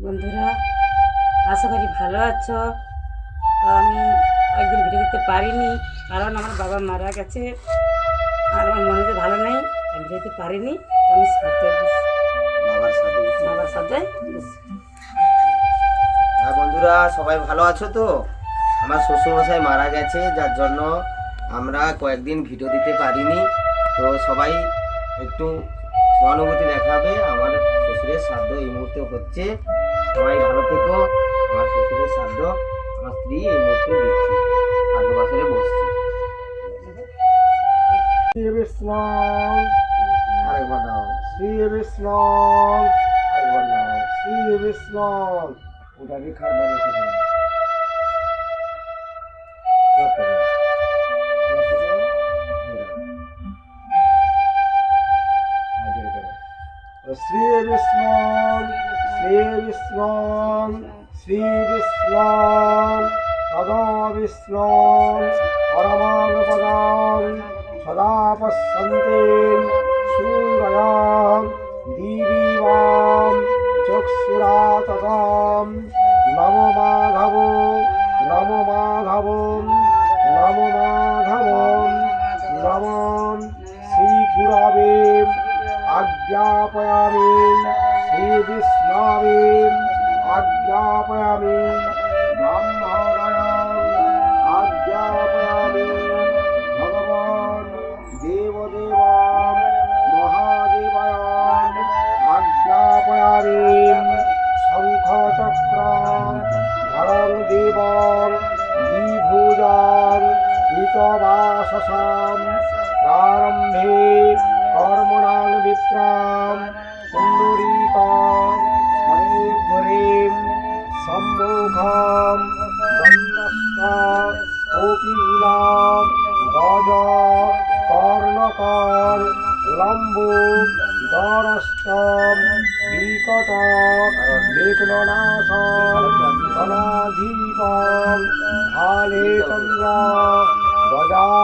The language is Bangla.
বন্ধুরা, আশা করি ভালো আছো। তো আমি কয়েকদিন ভিডিও দিতে পারিনি, কারণ আমার বাবা মারা গেছে আর আমার মনে ভালো নেই, আমি ভিডিও দিতে পারিনি। তো আমি বাবার সাথে হ্যাঁ বন্ধুরা, সবাই ভালো আছো তো? আমার শ্বশুরমশাই মারা গেছে, যার জন্য আমরা কয়েকদিন ভিডিও দিতে পারিনি। তো সবাই একটু সহানুভূতি দেখাবে। আমার শ্বশুরের শ্রাদ্ধ এই মুহূর্তে হচ্ছে, সবাই ভালো থেকো। আমার শ্বশুরের শ্রাদ্ধ আমার স্ত্রী এই মুহূর্তে দিচ্ছি, শ্রাদ্ধ বাসরে বসছি। শ্রী বিষ্ণু আরেকবার নাও, শ্রী বিষ্ণু আরেকবার নাও, শ্রী বিষ্ণু। ওটা রেখার বাইরে এসেছে শ্রী বিষ্ণু, শ্রী বিষ্ণু, শ্রী বিষ্ণু, তদা বিষ্ণু পরমাং পদাং সদা পশ্যন্তে সূরয়াং দিবিবাং চক্ষুরাততাং। নমো মাধব, নমো মাধব, নমো মাধব, নমো শ্রী গুরবে আজ্ঞাপয়ামি, শ্রী বিষ্ণবে আজ্ঞাপয়ামি, ব্রহ্মণায় আজ্ঞাপয়ামি, ভগবান দেবদেবাং মহাদেবায় আজ্ঞাপয়ামি। শঙ্খ চক্র ধরং দেবং দ্বিভুজাং হিতবাসসাম। প্রারম্ভে কর্মণাং বিপ্রাম পুণ্ডরীকাং হরের্ঘ্রিম সম্মুখং দণ্ডস্ত কপিলাং গজ কর্ণকং লম্বো দরস্তম বিকট বিঘ্ননাশং গণাধীপং ভালে চন্দ্র গজা